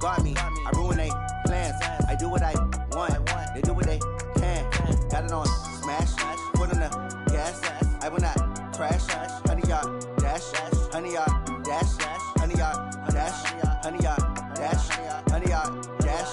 guard me. I ruin they plans. I do what I want. They do what they can. Got it on smash. Foot on the gas. I will not crash. 100-yard dash. 100-yard dash. 100-yard dash. 100-yard dash. 100-yard dash.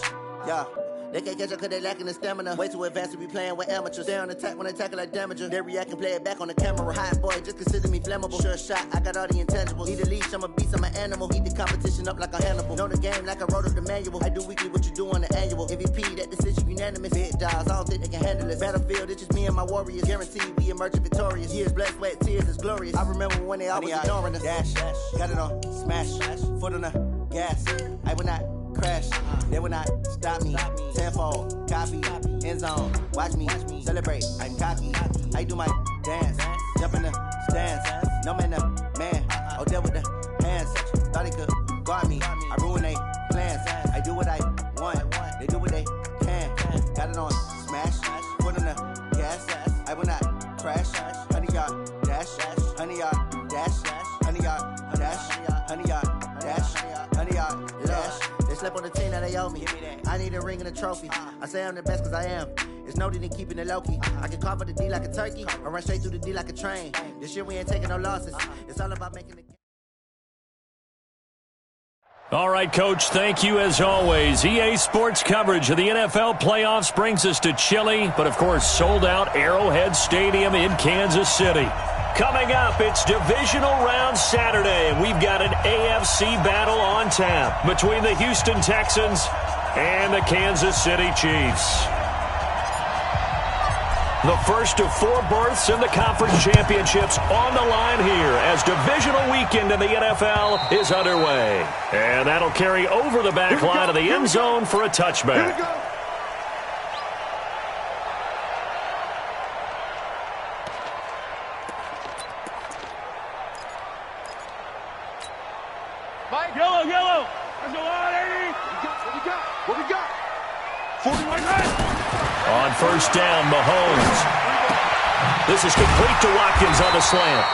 Yeah. They can't catch up cause they lacking the stamina. Way too advanced to be playing with amateurs. Stay on attack when they tackle like damager. They react and play it back on the camera. Hot boy, just consider me flammable. Sure shot, I got all the intangibles. Need a leash, I'm a beast, I'm an animal. Heat the competition up like a Hannibal. Know the game like I wrote up the manual. I do weekly what you do on the annual. MVP, that decision unanimous. Big dogs, I don't think they can handle this. Battlefield, it's just me and my warriors. Guaranteed we emerge victorious. Years, blood, sweat, tears, it's glorious. I remember when they always ignoring us. Dash, got it on smash. Foot on the gas. I will not crash, they will not stop me. Tenfold, copy, end zone, watch me celebrate. I'm cocky, I do my dance, jump in the stands. No man, the man, oh there with the hands. Thought he could guard me, I ruin they plans. I do what I want, they do what they can. Got it on smash, foot on the gas. I will not crash. 100-yard dash, 100-yard dash, 100-yard dash, 100-yard dash, 100-yard dash. They slept on the team that they owe me. I need a ring and a trophy. I say I'm the best cause I am. It's no need in keeping it low-key. I can carve up the D like a turkey or run straight through the D like a train. This year we ain't taking no losses. It's all about making the game. All right, Coach, thank you as always. EA Sports coverage of the NFL playoffs brings us to chilly, but of course sold-out Arrowhead Stadium in Kansas City. Coming up, it's Divisional Round Saturday, and we've got an AFC battle on tap between the Houston Texans and the Kansas City Chiefs. The first of 4 berths in the conference championships on the line here as divisional weekend in the NFL is underway. And that'll carry over the back line of the end zone for a touchback. Yellow. Let's go on, Eddie. What we got? 41 On first down, Mahomes. This is complete to Watkins on the slant.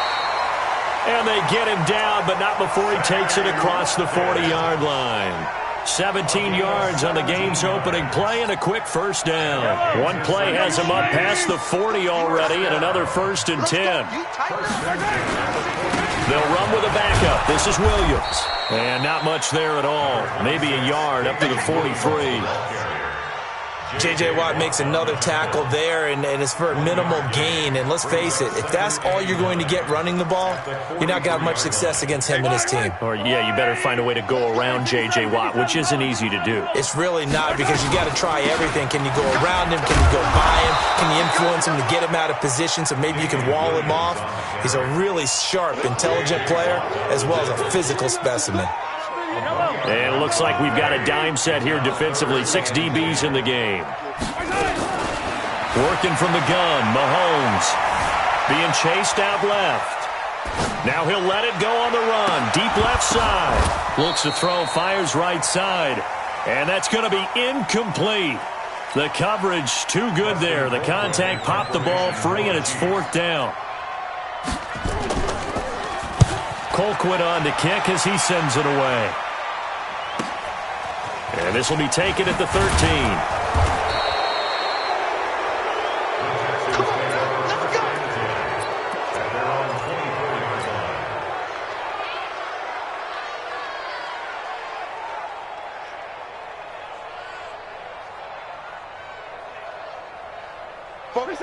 And they get him down, but not before he takes it across the 40-yard line. 17 yards on the game's opening play and a quick first down. One play has him up past the 40 already and another 1st and 10. They'll run with a backup. This is Williams. And not much there at all. Maybe a yard up to the 43. J.J. Watt makes another tackle there, and it's for a minimal gain. And let's face it, if that's all you're going to get running the ball, you're not going to have much success against him and his team. Or, yeah, you better find a way to go around J.J. Watt, which isn't easy to do. It's really not, because you got to try everything. Can you go around him? Can you go by him? Can you influence him to get him out of position so maybe you can wall him off? He's a really sharp, intelligent player, as well as a physical specimen. And it looks like we've got a dime set here defensively. 6 DBs in the game. Working from the gun, Mahomes. Being chased out left. Now he'll let it go on the run. Deep left side. Looks to throw, fires right side. And that's going to be incomplete. The coverage too good there. The contact popped the ball free, and it's 4th down. Colquitt on to kick as he sends it away. And this will be taken at the 13.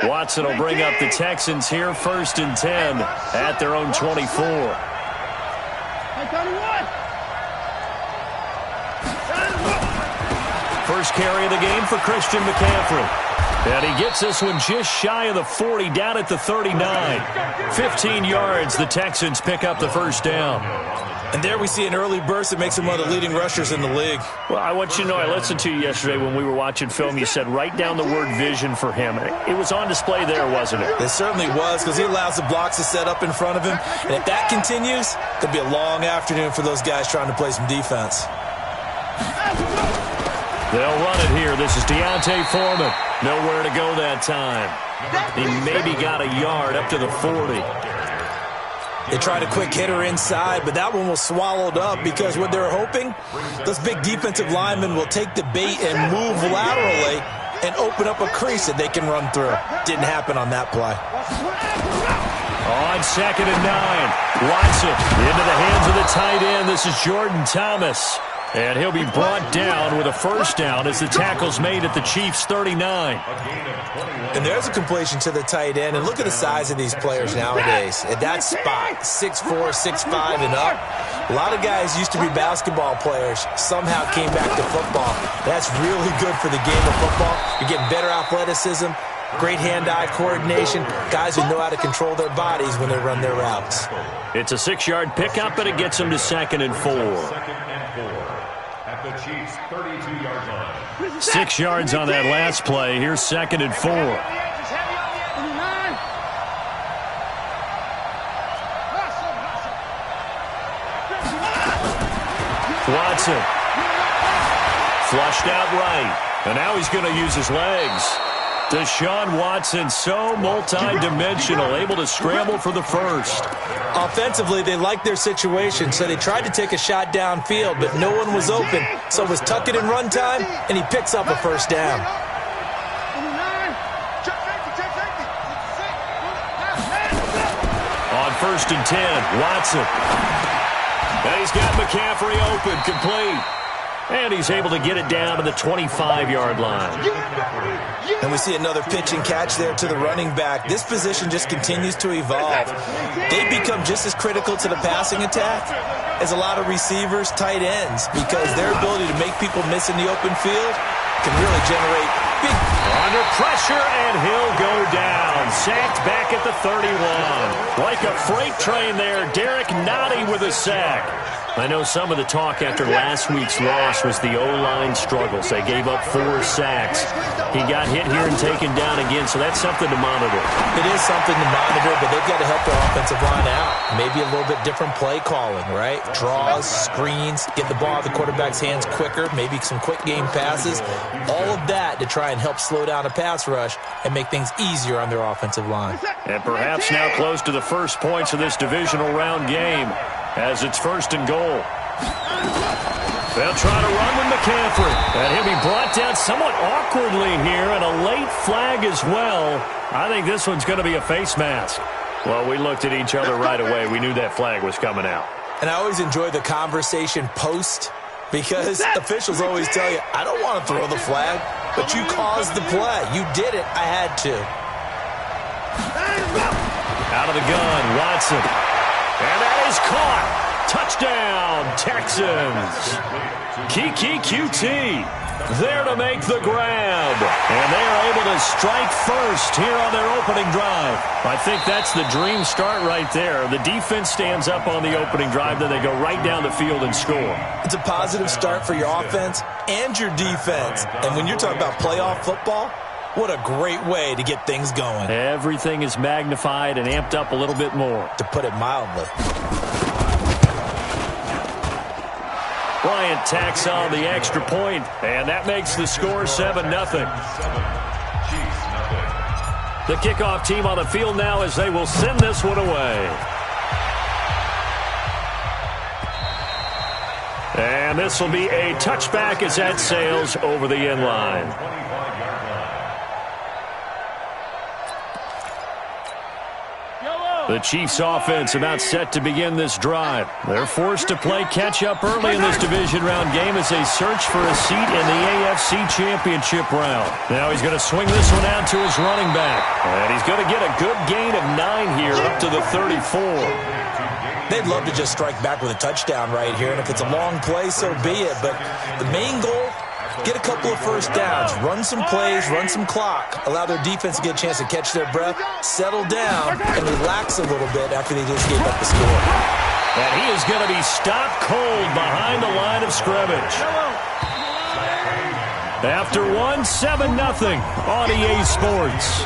Watson will bring up the Texans here, 1st and 10 at their own 24. First carry of the game for Christian McCaffrey. And he gets this one just shy of the 40, down at the 39. 15 yards, the Texans pick up the first down. And there we see an early burst that makes him one of the leading rushers in the league. Well, I want you to know, I listened to you yesterday when we were watching film. You said write down the word vision for him. It was on display there, wasn't it? It certainly was, because he allows the blocks to set up in front of him. And if that continues, there'll be a long afternoon for those guys trying to play some defense. They'll run it here. This is Deontay Foreman. Nowhere to go that time. He maybe got a yard up to the 40. They tried a quick hitter inside, but that one was swallowed up because what they're hoping, those big defensive linemen will take the bait and move laterally and open up a crease that they can run through. Didn't happen on that play. On 2nd and 9, Watson into the hands of the tight end. This is Jordan Thomas. And he'll be brought down with a first down as the tackle's made at the Chiefs' 39. And there's a completion to the tight end. And look at the size of these players nowadays. At that spot, 6'4", 6'5", and up. A lot of guys used to be basketball players, somehow came back to football. That's really good for the game of football. You're getting better athleticism, great hand-eye coordination, guys who know how to control their bodies when they run their routes. It's a 6-yard pickup, and it gets them to 2nd and 4. At the Chiefs' 32-yard line. 6 yards on that last play. Here's 2nd and 4. Watson. Flushed out right. And now he's going to use his legs. Deshaun Watson, so multi-dimensional, able to scramble for the first. Offensively, they liked their situation, so they tried to take a shot downfield, but no one was open. So it was tuck it and run time, and he picks up a first down. On 1st and 10, Watson. And he's got McCaffrey open, complete. And he's able to get it down to the 25-yard line. And we see another pitch and catch there to the running back. This position just continues to evolve. They become just as critical to the passing attack as a lot of receivers, tight ends, because their ability to make people miss in the open field can really generate big. Under pressure, and he'll go down. Sacked back at the 31. Like a freight train there, Derek Nottie with a sack. I know some of the talk after last week's loss was the O-line struggles. They gave up 4 sacks. He got hit here and taken down again, so that's something to monitor. It is something to monitor, but they've got to help their offensive line out. Maybe a little bit different play calling, right? Draws, screens, get the ball out of the quarterback's hands quicker, maybe some quick game passes. All of that to try and help slow down a pass rush and make things easier on their offensive line. And perhaps now close to the first points of this divisional round game, as it's 1st and goal. They'll try to run with McCaffrey. And he'll be brought down somewhat awkwardly here, and a late flag as well. I think this one's going to be a face mask. Well, we looked at each other right away. We knew that flag was coming out. And I always enjoy the conversation post, because officials always tell you, I don't want to throw the flag, but you caused the play. You did it. I had to. Out of the gun, Watson. And that is caught. Touchdown, Texans. Kiki QT there to make the grab. And they are able to strike first here on their opening drive. I think that's the dream start right there. The defense stands up on the opening drive, then they go right down the field and score. It's a positive start for your offense and your defense. And when you're talking about playoff football, what a great way to get things going. Everything is magnified and amped up a little bit more. To put it mildly. Bryant tacks on the extra point, and that makes the score 7-0. The kickoff team on the field now as they will send this one away. And this will be a touchback as that sails over the end line. The Chiefs offense about set to begin this drive. They're forced to play catch-up early in this division round game as they search for a seat in the AFC Championship round. Now he's going to swing this one out to his running back. And he's going to get a good gain of 9 here up to the 34. They'd love to just strike back with a touchdown right here. And if it's a long play, so be it. But the main goal, get a couple of first downs, run some plays, run some clock, allow their defense to get a chance to catch their breath, settle down, and relax a little bit after they just gave up the score. And he is going to be stopped cold behind the line of scrimmage. After 7-0 on EA Sports.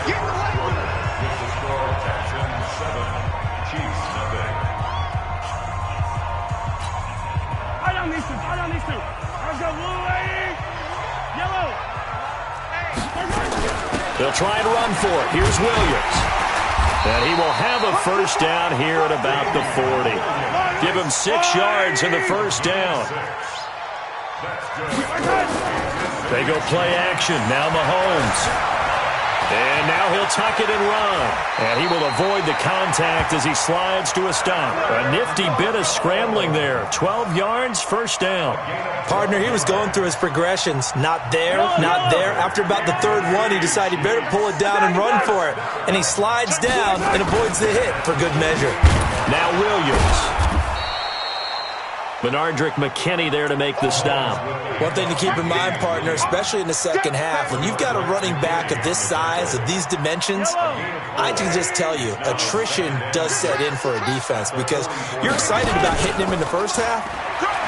They'll try and run for it. Here's Williams. And he will have a first down here at about the 40. Give him 6 yards in the first down. They go play action. Now Mahomes. And now he'll tuck it and run. And he will avoid the contact as he slides to a stop. A nifty bit of scrambling there. 12 yards, first down. Partner, he was going through his progressions. Not there, not there. After about the third one, he decided he better pull it down and run for it. And he slides down and avoids the hit for good measure. Now Williams. Benardrick McKinney there to make the stop. One thing to keep in mind, partner, especially in the second half, when you've got a running back of this size, of these dimensions, I can just tell you, attrition does set in for a defense because you're excited about hitting him in the first half.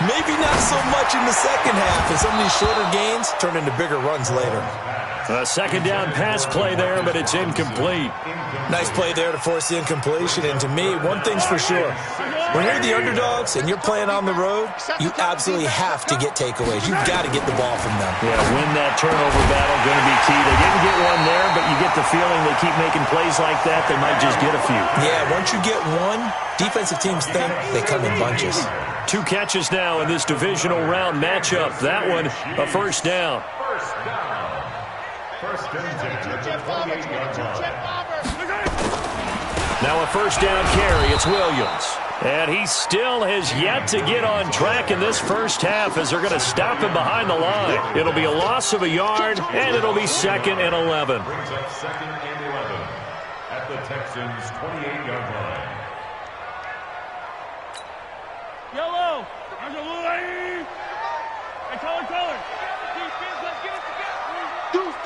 Maybe not so much in the second half, and some of these shorter gains turn into bigger runs later. A second down pass play there, but it's incomplete. Nice play there to force the incompletion. And to me, one thing's for sure. When you're the underdogs and you're playing on the road, you absolutely have to get takeaways. You've got to get the ball from them. Yeah, win that turnover battle, going to be key. They didn't get one there, but you get the feeling they keep making plays like that, they might just get a few. Yeah, once you get one, defensive teams think they come in bunches. 2 catches now in this divisional round matchup. That one, a first down. Now a first down carry. It's Williams. And he still has yet to get on track in this first half as they're going to stop him behind the line. It'll be a loss of a yard, and it'll be 2nd and 11. Brings up 2nd and 11 at the Texans' 28-yard line. Yellow. There's a blue lady. Hey, color. Defense, let's get it together. Deuce.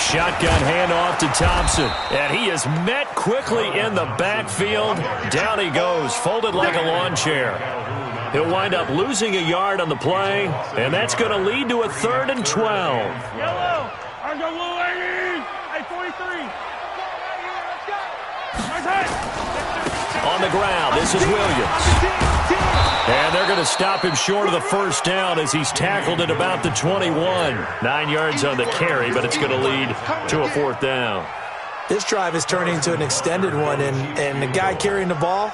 Shotgun handoff to Thompson. And he is met quickly in the backfield. Down he goes, folded like a lawn chair. He'll wind up losing a yard on the play, and that's going to lead to a 3rd and 12. Yellow. There's a blue lady. Hey, 43. On the ground, this is Williams. And they're going to stop him short of the first down as he's tackled at about the 21. 9 yards on the carry, but it's going to lead to a 4th down. This drive is turning into an extended one, and the guy carrying the ball,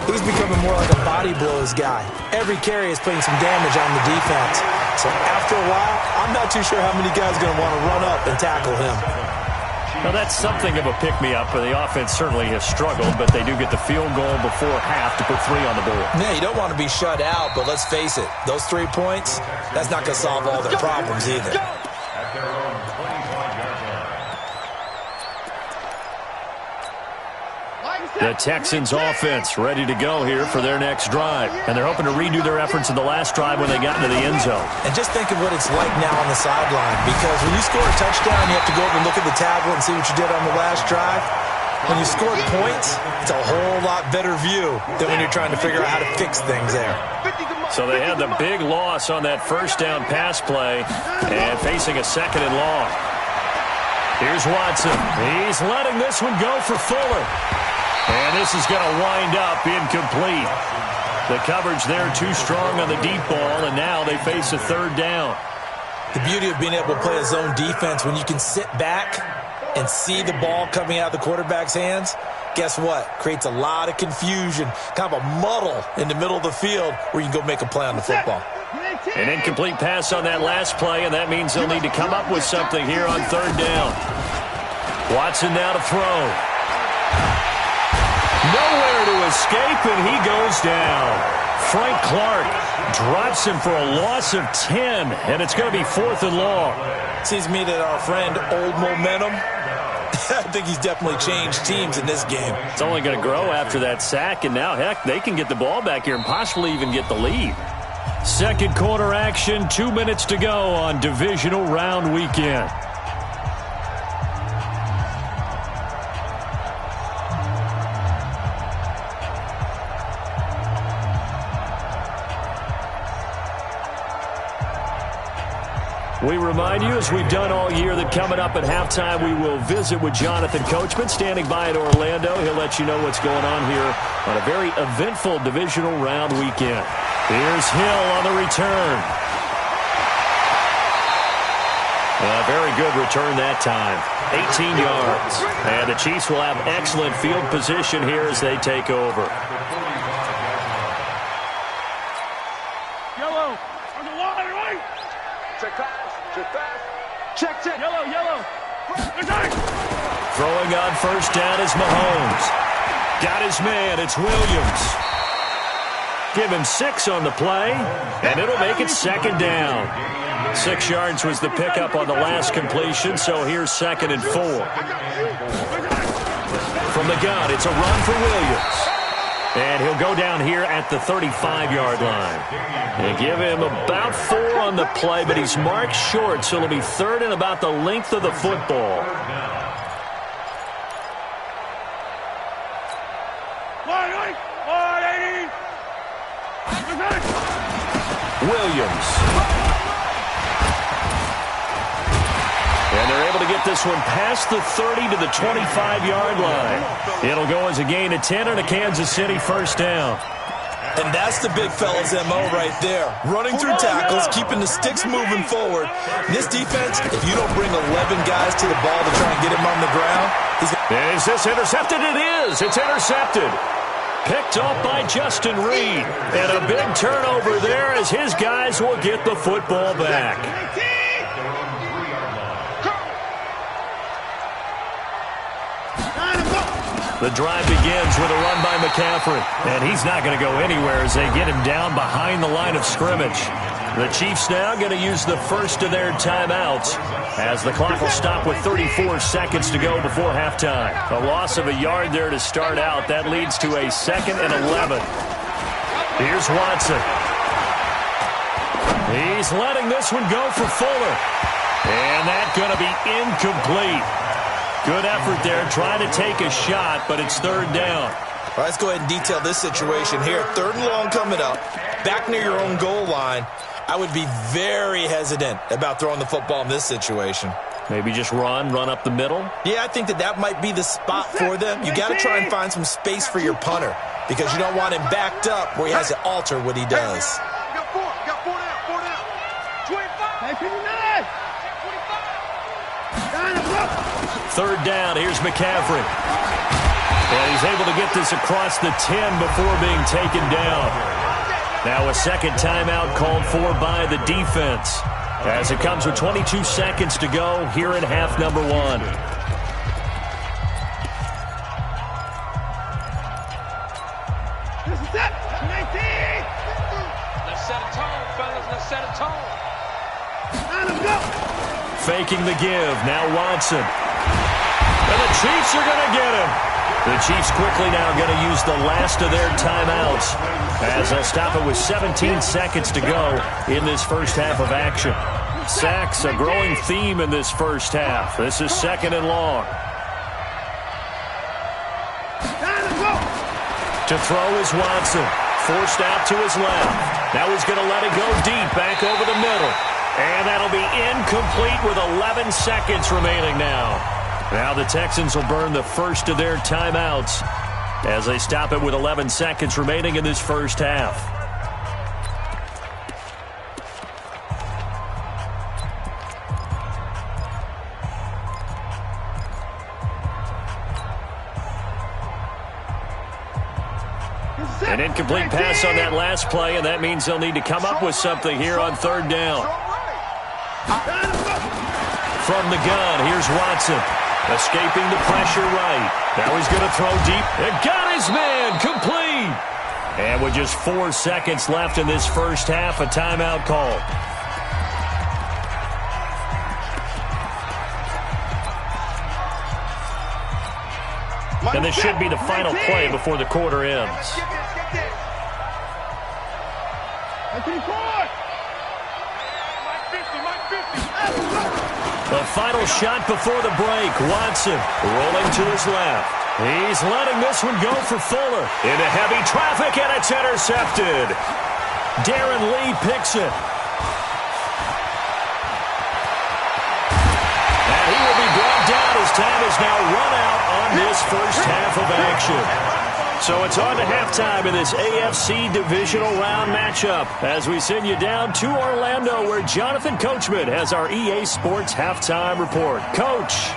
he's becoming more like a body blows guy. Every carry is putting some damage on the defense. So after a while, I'm not too sure how many guys are going to want to run up and tackle him. Now, that's something of a pick-me-up, and the offense certainly has struggled, but they do get the field goal before half to put 3 on the board. Yeah, you don't want to be shut out, but let's face it, those 3 points, that's not going to solve all their problems either. At their own 25-yard line. The Texans offense ready to go here for their next drive. And they're hoping to redo their efforts in the last drive when they got into the end zone. And just think of what it's like now on the sideline. Because when you score a touchdown, you have to go over and look at the tablet and see what you did on the last drive. When you score points, it's a whole lot better view than when you're trying to figure out how to fix things there. So they had the big loss on that first down pass play and facing a 2nd and long. Here's Watson. He's letting this one go for Fuller. And this is going to wind up incomplete. The coverage there too strong on the deep ball, and now they face a 3rd down. The beauty of being able to play a zone defense when you can sit back and see the ball coming out of the quarterback's hands, guess what? Creates a lot of confusion, kind of a muddle in the middle of the field where you can go make a play on the football. An incomplete pass on that last play, and that means they'll need to come up with something here on 3rd down. Watson now to throw. Nowhere to escape, and he goes down. Frank Clark drops him for a loss of 10, and it's going to be 4th and long. Seems to me that our friend Old Momentum, I think he's definitely changed teams in this game. It's only going to grow after that sack, and now, heck, they can get the ball back here and possibly even get the lead. Second quarter action, 2 minutes to go on divisional round weekend. We remind you, as we've done all year, that coming up at halftime, we will visit with Jonathan Coachman, standing by at Orlando. He'll let you know what's going on here on a very eventful divisional round weekend. Here's Hill on the return. Very good return that time. 18 yards. And the Chiefs will have excellent field position here as they take over. Yellow. On the wall, right? Check pass. Check pass. Check. Yellow, yellow. Throwing on first down is Mahomes. Got his man. It's Williams. Give him 6 on the play, and it'll make it second down. 6 yards was the pickup on the last completion, so here's 2nd and 4. From the gun, it's a run for Williams. And he'll go down here at the 35-yard line. They give him about 4 on the play, but he's marked short, so it'll be 3rd and about the length of the football. Williams. And they're able to get this one past the 30 to the 25-yard line. It'll go as a gain of 10 and a Kansas City first down. And that's the big fella's MO right there. Running through tackles, keeping the sticks moving forward. This defense, if you don't bring 11 guys to the ball to try and get him on the ground, is this intercepted? It is. It's intercepted. Picked off by Justin Reed. And a big turnover there as his guys will get the football back. The drive begins with a run by McCaffrey. And he's not going to go anywhere as they get him down behind the line of scrimmage. The Chiefs now going to use the first of their timeouts as the clock will stop with 34 seconds to go before halftime. A loss of a yard there to start out. That leads to a 2nd and 11. Here's Watson. He's letting this one go for Fuller. And that's going to be incomplete. Good effort there, trying to take a shot, but it's 3rd down. All right, let's go ahead and detail this situation here. 3rd and long coming up, back near your own goal line. I would be very hesitant about throwing the football in this situation. Maybe just run up the middle? Yeah, I think that might be the spot for them. You got to try and find some space for your punter because you don't want him backed up where he has to alter what he does. Got 4 down. 25. 59. 3rd down, here's McCaffrey. And he's able to get this across the 10 before being taken down. Now a second timeout called for by the defense as it comes with 22 seconds to go here in half number 1. This is it. 19. Let's set a tone, fellas. Let's set a tone. Let him go. Faking the give. Now Watson. And the Chiefs are going to get him. The Chiefs quickly now going to use the last of their timeouts as they'll stop it with 17 seconds to go in this first half of action. Sacks, a growing theme in this first half. This is 2nd and long. To throw is Watson. Forced out to his left. Now he's going to let it go deep back over the middle. And that'll be incomplete with 11 seconds remaining now. Now the Texans will burn the first of their timeouts as they stop it with 11 seconds remaining in this first half. An incomplete pass on that last play, and that means they'll need to come up with something here on 3rd down. From the gun, here's Watson. Escaping the pressure right. Now he's going to throw deep. And got his man. Complete. And with just 4 seconds left in this first half, a timeout call. And this should be the final play before the quarter ends. The final shot before the break. Watson rolling to his left. He's letting this one go for Fuller. Into heavy traffic, and it's intercepted. Darren Lee picks it. And he will be brought down as time is now run out on this first half of action. So it's on to halftime in this AFC divisional round matchup as we send you down to Orlando where Jonathan Coachman has our EA Sports halftime report. Coach.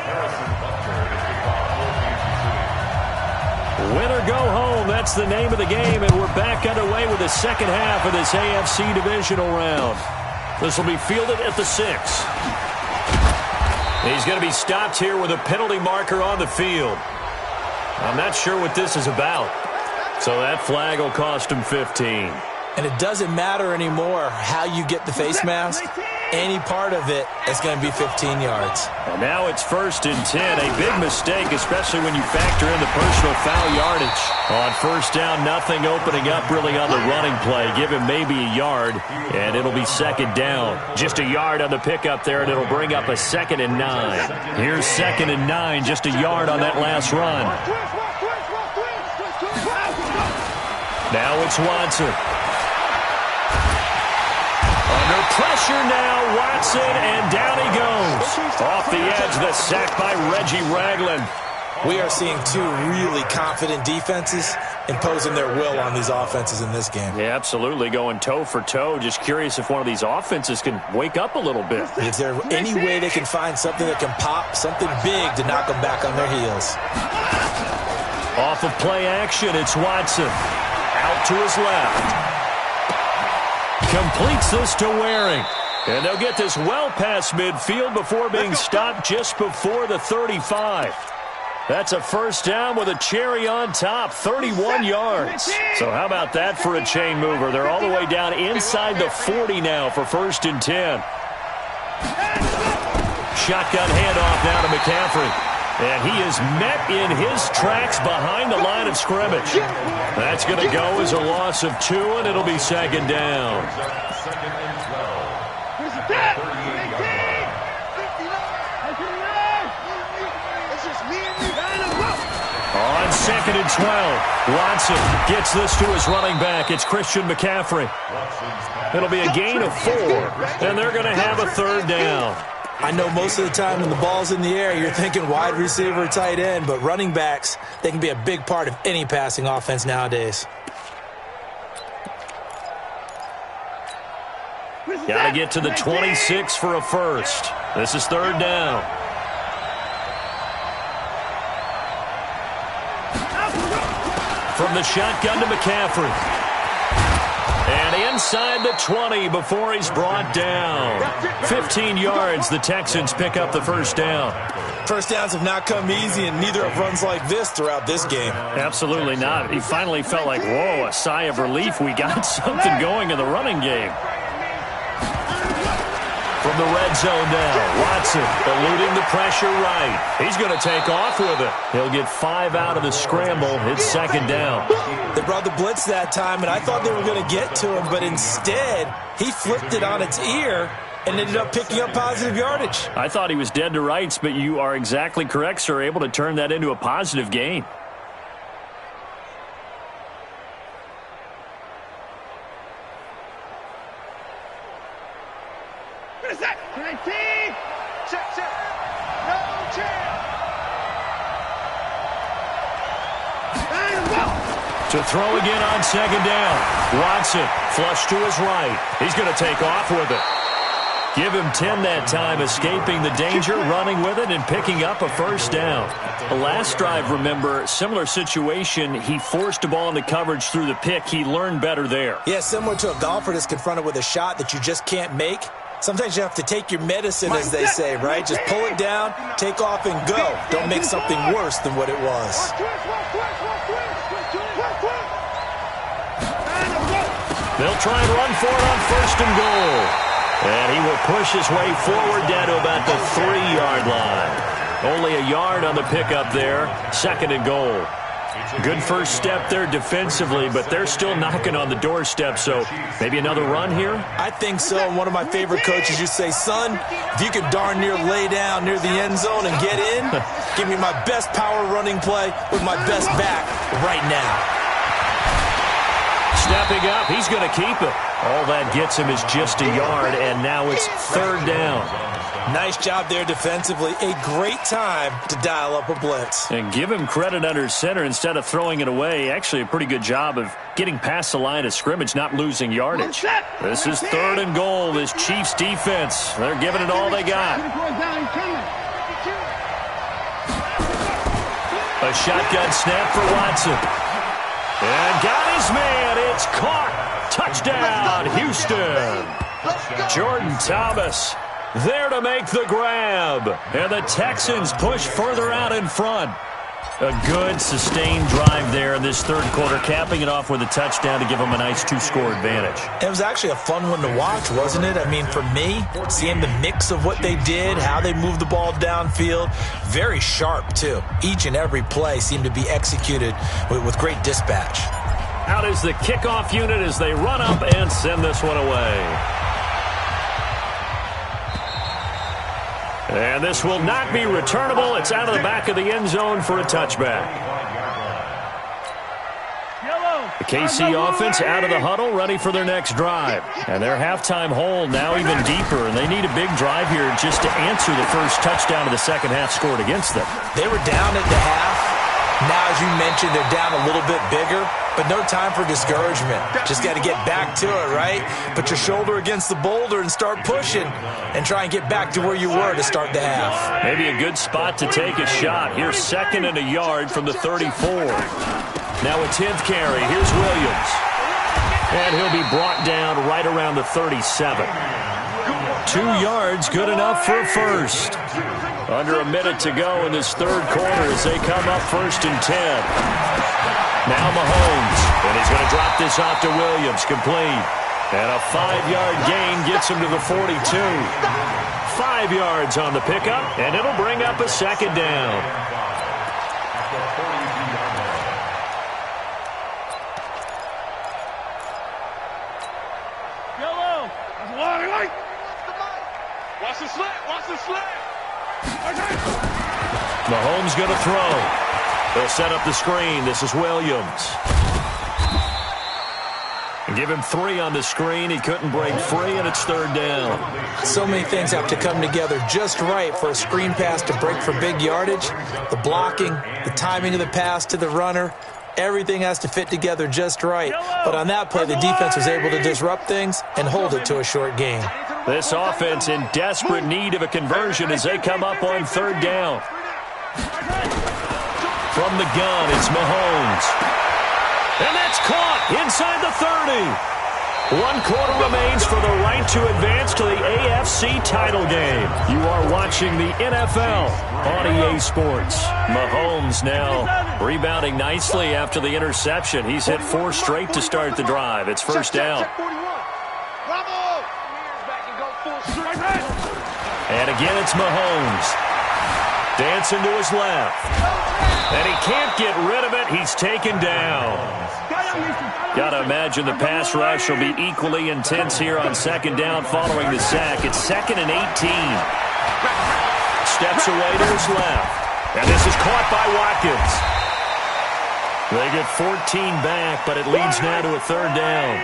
Win or go home, that's the name of the game, and we're back underway with the second half of this AFC divisional round. This will be fielded at the 6. He's going to be stopped here with a penalty marker on the field. I'm not sure what this is about. So that flag will cost him 15. And it doesn't matter anymore how you get the face mask. Any part of it is going to be 15 yards. And now it's 1st and 10. A big mistake, especially when you factor in the personal foul yardage. On 1st down, nothing opening up really on the running play. Give him maybe a yard, and it'll be 2nd down. Just a yard on the pickup there, and it'll bring up a 2nd and 9. Here's 2nd and 9, just a yard on that last run. Now it's Watson. Under pressure now, Watson, and down he goes. Off the edge, the sack by Reggie Ragland. We are seeing two really confident defenses imposing their will on these offenses in this game. Yeah, absolutely, going toe for toe. Just curious if one of these offenses can wake up a little bit. Is there any way they can find something that can pop, something big to knock them back on their heels? Off of play action, it's Watson. Out to his left. Completes this to Waring. And they'll get this well past midfield before being stopped just before the 35. That's a 1st down with a cherry on top, 31 yards. So how about that for a chain mover? They're all the way down inside the 40 now for 1st and 10. Shotgun handoff now to McCaffrey. And he is met in his tracks behind the line of scrimmage. That's going to go as a loss of 2, and it'll be 2nd down. On 2nd and 12, Watson gets this to his running back. It's Christian McCaffrey. It'll be a gain of 4, and they're going to have a 3rd down. I know most of the time when the ball's in the air, you're thinking wide receiver, tight end, but running backs, they can be a big part of any passing offense nowadays. Got to get to the 26 for a 1st. This is 3rd down. From the shotgun to McCaffrey. And inside the 20 before he's brought down. 15 yards, the Texans pick up the 1st down. 1st downs have not come easy, and neither have runs like this throughout this game. Absolutely not. He finally felt like, whoa, a sigh of relief. We got something going in the running game. From the red zone now, Watson eluding the pressure right. He's going to take off with it. He'll get 5 out of the scramble. It's 2nd down. They brought the blitz that time, and I thought they were going to get to him, but instead, he flipped it on its ear and ended up picking up positive yardage. I thought he was dead to rights, but you are exactly correct, sir, able to turn that into a positive gain. To throw again on 2nd down. Watson flush to his right. He's going to take off with it. Give him 10 that time, escaping the danger, running with it, and picking up a 1st down. The last drive, remember, similar situation. He forced a ball into coverage through the pick. He learned better there. Yeah, similar to a golfer that's confronted with a shot that you just can't make. Sometimes you have to take your medicine, as they say, right? Just pull it down, take off, and go. Don't make something worse than what it was. They'll try and run for it on 1st and goal. And he will push his way forward down to about the 3-yard line. Only a yard on the pickup there. 2nd and goal. Good first step there defensively, but they're still knocking on the doorstep, so maybe another run here? I think so. And one of my favorite coaches used to say, son, if you could darn near lay down near the end zone and get in, give me my best power running play with my best back right now. stepping up. He's going to keep it. All that gets him is just a yard, and now it's third down. Nice job there defensively. A great time to dial up a blitz. And give him credit under center instead of throwing it away. Actually, a pretty good job of getting past the line of scrimmage, not losing yardage. This is third and goal, this Chiefs defense. They're giving it all they got. A shotgun snap for Watson. And got his man. It's caught. Touchdown, Houston. Jordan Thomas there to make the grab. And the Texans push further out in front. A good, sustained drive there in this third quarter, capping it off with a touchdown to give them a nice two-score advantage. It was actually a fun one to watch, wasn't it? I mean, for me, seeing the mix of what they did, how they moved the ball downfield, very sharp, too. Each and every play seemed to be executed with great dispatch. Out is the kickoff unit as they run up and send this one away. And this will not be returnable. It's out of the back of the end zone for a touchback. The KC offense out of the huddle, ready for their next drive. And their halftime hole now even deeper, and they need a big drive here just to answer the first touchdown of the second half scored against them. They were down at the half. Now, as you mentioned, they're down a little bit bigger, but no time for discouragement. Just got to get back to it, right? Put your shoulder against the boulder and start pushing and try and get back to where you were to start the half. Maybe a good spot to take a shot. Here's second and a yard from the 34. Now a 10th carry. Here's Williams. And he'll be brought down right around the 37. 2 yards, good enough for a first. Under a minute to go in this third quarter as they come up first and 10. Now Mahomes, and he's going to drop this off to Williams, complete. And a 5-yard gain gets him to the 42. 5 yards on the pickup, and it'll bring up a second down. Yellow. That's a lot of light. Watch the slant. Watch the slant. Mahomes going to throw. They'll set up the screen. This is Williams. Give him 3 on the screen. He couldn't break free, and it's third down. So many things have to come together just right for a screen pass to break for big yardage. The blocking, the timing of the pass to the runner, everything has to fit together just right. But on that play, the defense was able to disrupt things and hold it to a short gain. This offense in desperate need of a conversion as they come up on third down. From the gun, it's Mahomes. And that's caught inside the 30. 1 quarter remains for the right to advance to the AFC title game. You are watching the NFL on EA Sports. Mahomes now rebounding nicely after the interception. He's hit 4 straight to start the drive. It's first down. And again, it's Mahomes. Dancing to his left. And he can't get rid of it. He's taken down. Got to imagine the pass rush will be equally intense here on second down following the sack. It's 2nd and 18. Steps away to his left. And this is caught by Watkins. They get 14 back, but it leads now to a third down.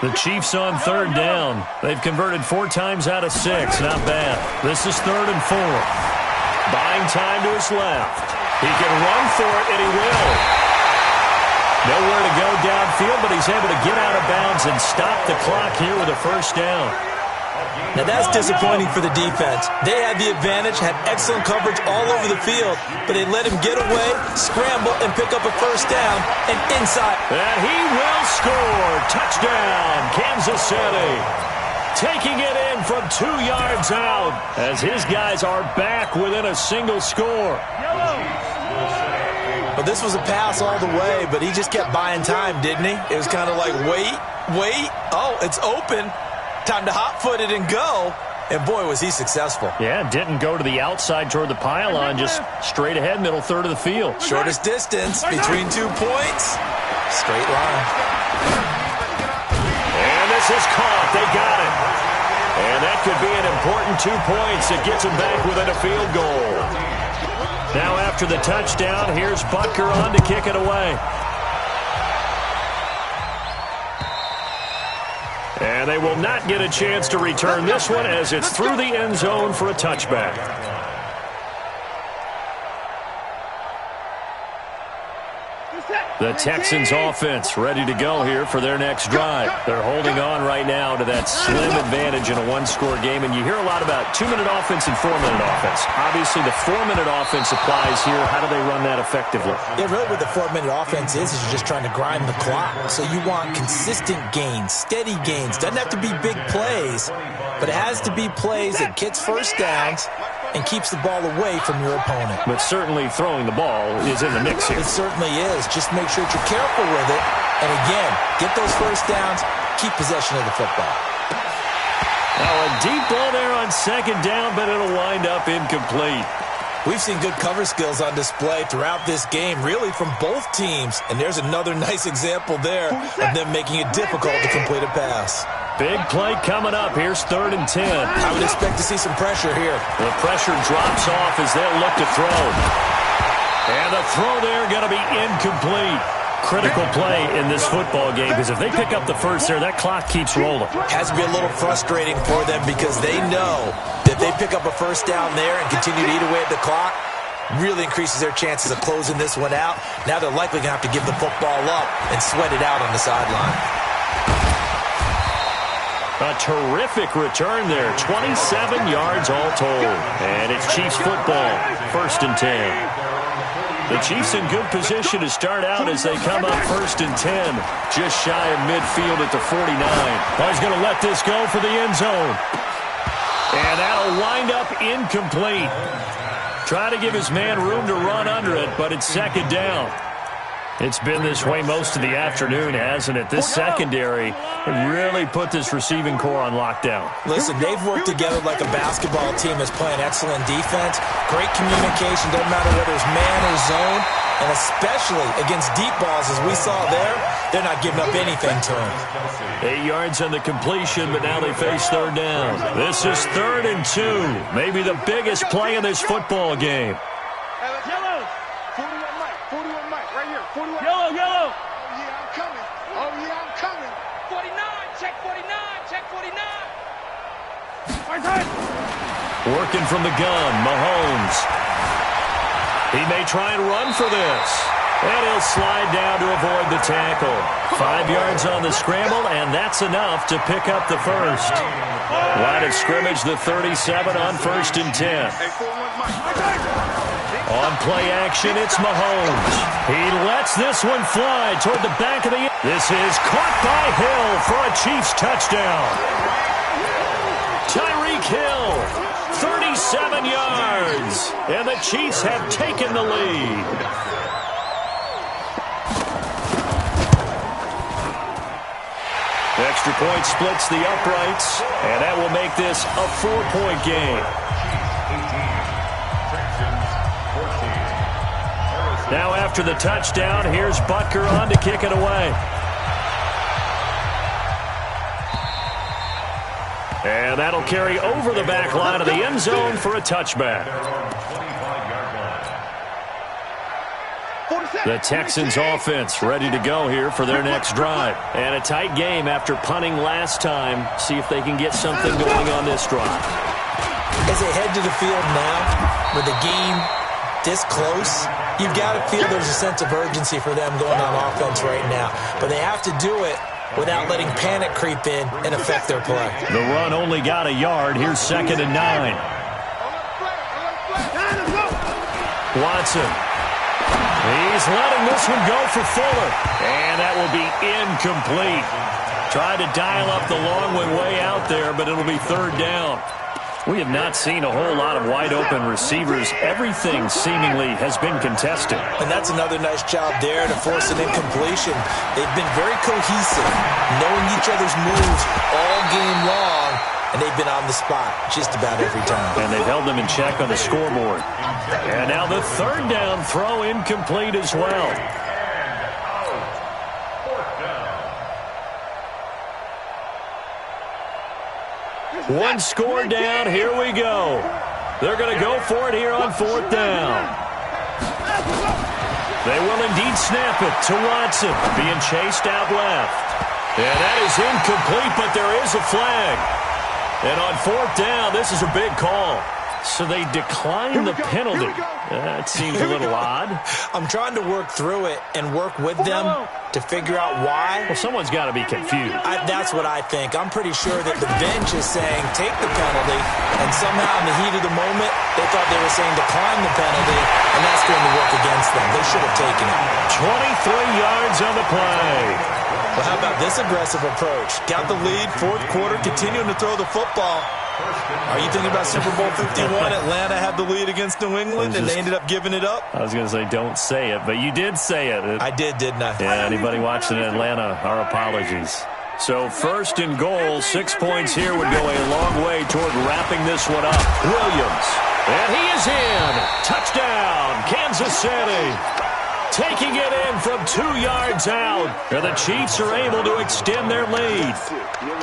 The Chiefs on third down. They've converted 4 times out of 6. Not bad. This is 3rd and 4. Buying time to his left. He can run for it, and he will. Nowhere to go downfield, but he's able to get out of bounds and stop the clock here with a first down. Now that's disappointing for the defense. They had the advantage, had excellent coverage all over the field, but they let him get away, scramble, and pick up a first down, and inside. And he will score. Touchdown, Kansas City. Taking it in from 2 yards out as his guys are back within a single score. But this was a pass all the way, but he just kept buying time, didn't he? It was kind of like, wait. Oh, it's open. Time to hot-foot it and go. And, boy, was he successful. Yeah, didn't go to the outside toward the pylon, just straight ahead, middle third of the field. Shortest distance between 2 points. Straight line. And this is caught. They got it. And that could be an important 2 points. It gets them back within a field goal. Now after the touchdown, here's Butker on to kick it away. And they will not get a chance to return this one as it's through the end zone for a touchback. The Texans offense ready to go here for their next drive. They're holding on right now to that slim advantage in a one-score game, and you hear a lot about 2-minute offense and 4-minute offense. Obviously, the 4-minute offense applies here. How do they run that effectively? Yeah, really what the 4-minute offense is you're just trying to grind the clock. So you want consistent gains, steady gains. Doesn't have to be big plays, but it has to be plays that gets first downs and keeps the ball away from your opponent. But certainly throwing the ball is in the mix here. It certainly is. Just make sure that you're careful with it. And again, get those first downs, keep possession of the football. Now a deep ball there on second down, but it'll wind up incomplete. We've seen good cover skills on display throughout this game, really from both teams. And there's another nice example there of them making it difficult to complete a pass. Big play coming up. Here's 3rd and 10. I would expect to see some pressure here. The pressure drops off as they'll look to throw. And the throw there going to be incomplete. Critical play in this football game because if they pick up the first there, that clock keeps rolling. Has to be a little frustrating for them because they know that they pick up a first down there and continue to eat away at the clock, really increases their chances of closing this one out. Now they're likely going to have to give the football up and sweat it out on the sideline. A terrific return there. 27 yards all told. And it's Chiefs football. 1st and 10. The Chiefs in good position to start out as they come up 1st and 10. Just shy of midfield at the 49. Oh, he's going to let this go for the end zone. And that'll wind up incomplete. Try to give his man room to run under it, but it's 2nd down. It's been this way most of the afternoon, hasn't it? This secondary really put this receiving core on lockdown. Listen, they've worked together like a basketball team that's playing excellent defense. Great communication, doesn't matter whether it's man or zone. And especially against deep balls, as we saw there, they're not giving up anything to them. 8 yards on the completion, but now they face 3rd down. This is 3rd and 2. Maybe the biggest play in this football game. Yellow, yellow. Oh, yeah, I'm coming. Oh, yeah, I'm coming. 49, check 49, check 49. Working from the gun, Mahomes. He may try and run for this. And he'll slide down to avoid the tackle. 5 yards on the scramble, and that's enough to pick up the first. Line of scrimmage, the 37 on 1st and 10. On play action, it's Mahomes. He lets this one fly toward the back of the end. This is caught by Hill for a Chiefs touchdown. Tyreek Hill, 37 yards. And the Chiefs have taken the lead. Extra point splits the uprights, and that will make this a 4-point game. Now after the touchdown, here's Butker on to kick it away. And that'll carry over the back line of the end zone for a touchback. The Texans offense ready to go here for their next drive. And a tight game after punting last time. See if they can get something going on this drive. As they head to the field now, with the game this close, you've got to feel there's a sense of urgency for them going on offense right now. But they have to do it without letting panic creep in and affect their play. The run only got a yard. Here's 2nd and 9. Watson. He's letting this one go for Fuller. And that will be incomplete. Tried to dial up the long one way out there, but it'll be 3rd down. We have not seen a whole lot of wide-open receivers. Everything seemingly has been contested. And that's another nice job there to force an incompletion. They've been very cohesive, knowing each other's moves all game long, and they've been on the spot just about every time. And they've held them in check on the scoreboard. And now the 3rd down throw incomplete as well. One score down. Here we go. They're going to go for it here on 4th down. They will indeed snap it to Watson, being chased out left. And that is incomplete, but there is a flag. And on 4th down, this is a big call. So they decline the penalty. That seems a little odd. I'm trying to work through it and work with them to figure out why. Well, someone's got to be confused. That's what I think. I'm pretty sure that the bench is saying take the penalty, and somehow in the heat of the moment, they thought they were saying decline the penalty, and that's going to work against them. They should have taken it. 23 yards on the play. Well, how about this aggressive approach? Got the lead, 4th quarter, continuing to throw the football. Are you thinking about Super Bowl 51? Atlanta had the lead against New England, and they ended up giving it up? I was going to say don't say it, but you did say it. I did, didn't I? Yeah, anybody watching in Atlanta, our apologies. So 1st and goal, 6 points here would go a long way toward wrapping this one up. Williams, and he is in. Touchdown, Kansas City. Taking it in from 2 yards out. And the Chiefs are able to extend their lead.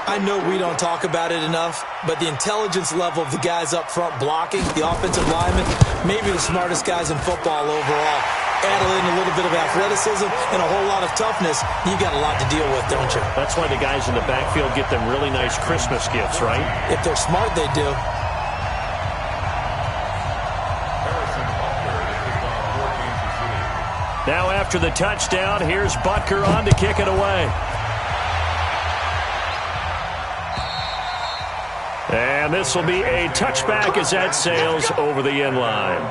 I know we don't talk about it enough, but the intelligence level of the guys up front blocking, the offensive linemen, maybe the smartest guys in football overall. Add in a little bit of athleticism and a whole lot of toughness, you got a lot to deal with, don't you? That's why the guys in the backfield get them really nice Christmas gifts, right? If they're smart, they do. Now after the touchdown, here's Butker on to kick it away. And this will be a touchback as that sails over the end line.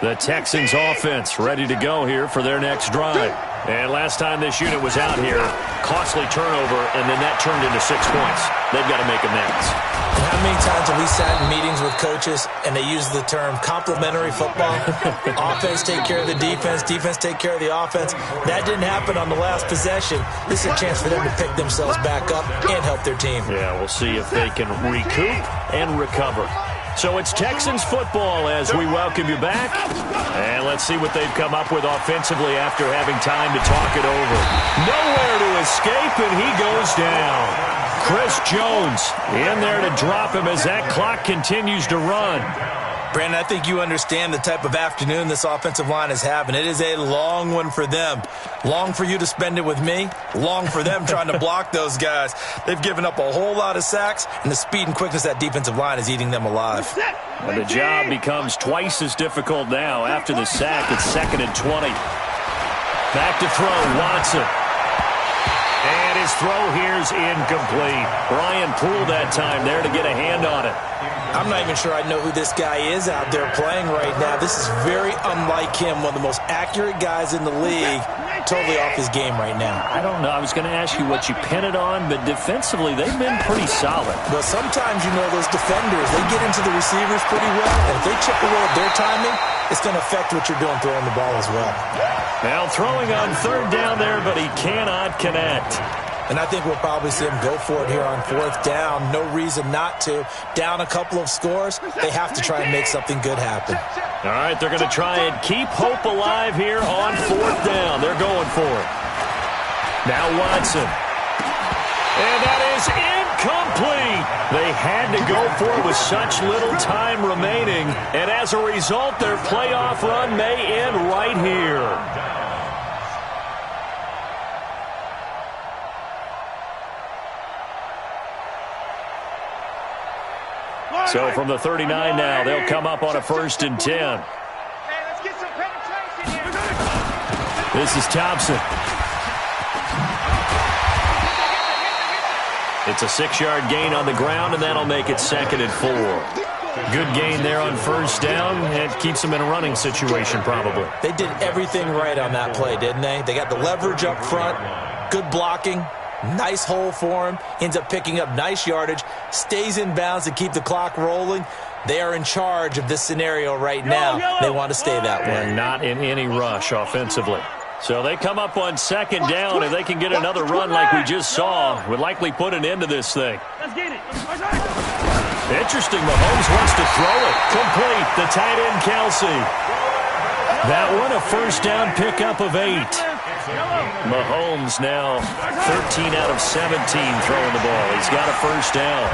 The Texans offense ready to go here for their next drive. And last time this unit was out here, costly turnover, and then that turned into 6 points. They've got to make amends. And how many times have we sat in meetings with coaches and they use the term complementary football? Offense take care of the defense, defense take care of the offense. That didn't happen on the last possession. This is a chance for them to pick themselves back up and help their team. Yeah, we'll see if they can recoup and recover. So it's Texans football as we welcome you back. And let's see what they've come up with offensively after having time to talk it over. Nowhere to escape, and he goes down. Chris Jones in there to drop him as that clock continues to run. Brandon, I think you understand the type of afternoon this offensive line is having. It is a long one for them. Long for you to spend it with me. Long for them trying to block those guys. They've given up a whole lot of sacks, and the speed and quickness of that defensive line is eating them alive. And the job becomes twice as difficult now. After the sack, it's 2nd and 20. Back to throw, Watson. And his throw here's incomplete. Brian Poole that time there to get a hand on it. I'm not even sure I know who this guy is out there playing right now. This is very unlike him, one of the most accurate guys in the league. Totally off his game right now. I don't know. I was going to ask you what you pin it on, but defensively, they've been pretty solid. Well, sometimes, you know, those defenders, they get into the receivers pretty well, and if they chip away at their timing, it's going to affect what you're doing throwing the ball as well. Now throwing on 3rd down there, but he cannot connect. And I think we'll probably see him go for it here on 4th down. No reason not to. Down a couple of scores, they have to try and make something good happen. All right, they're going to try and keep hope alive here on 4th down. They're going for it. Now Watson. And that is incomplete. They had to go for it with such little time remaining. And as a result, their playoff run may end right here. So from the 39 now, they'll come up on a 1st and 10. Hey, let's get some penetration here. This is Thompson. It's a 6-yard gain on the ground, and that'll make it 2nd and 4. Good gain there on 1st down. It keeps them in a running situation, probably. They did everything right on that play, didn't they? They got the leverage up front, good blocking. Nice hole for him. Ends up picking up nice yardage. Stays in bounds to keep the clock rolling. They are in charge of this scenario right now. They want to stay that way. And not in any rush offensively. So they come up on 2nd down. If they can get another run like we just saw, would likely put an end to this thing. Let's get it. Interesting. Mahomes wants to throw it. Complete. The tight end, Kelsey. That one, a first down pickup of 8. Mahomes now 13 out of 17 throwing the ball. He's got a first down.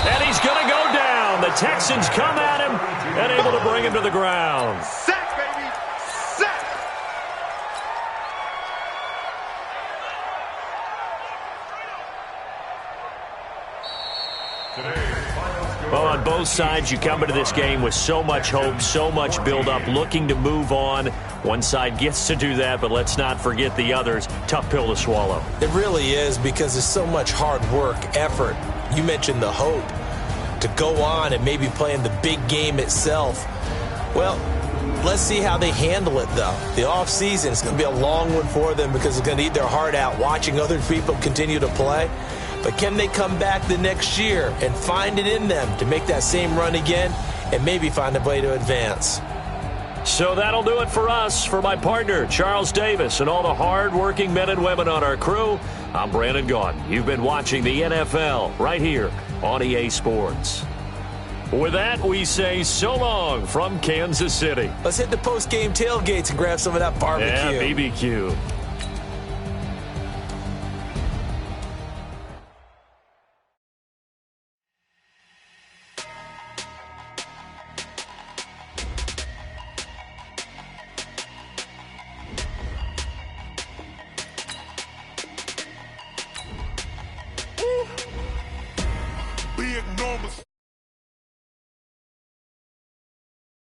And he's going to go down. The Texans come at him and able to bring him to the ground. Sack, baby! Sack! Well, on both sides, you come into this game with so much hope, so much build-up, looking to move on. One side gets to do that, but let's not forget the others. Tough pill to swallow. It really is, because there's so much hard work, effort. You mentioned the hope to go on and maybe play in the big game itself. Well, let's see how they handle it, though. The offseason is going to be a long one for them because they're going to eat their heart out watching other people continue to play. But can they come back the next year and find it in them to make that same run again and maybe find a way to advance? So that'll do it for us. For my partner, Charles Davis, and all the hard-working men and women on our crew, I'm Brandon Gaudin. You've been watching the NFL right here on EA Sports. With that, we say so long from Kansas City. Let's hit the post-game tailgates and grab some of that barbecue. Yeah, BBQ. Big numbers.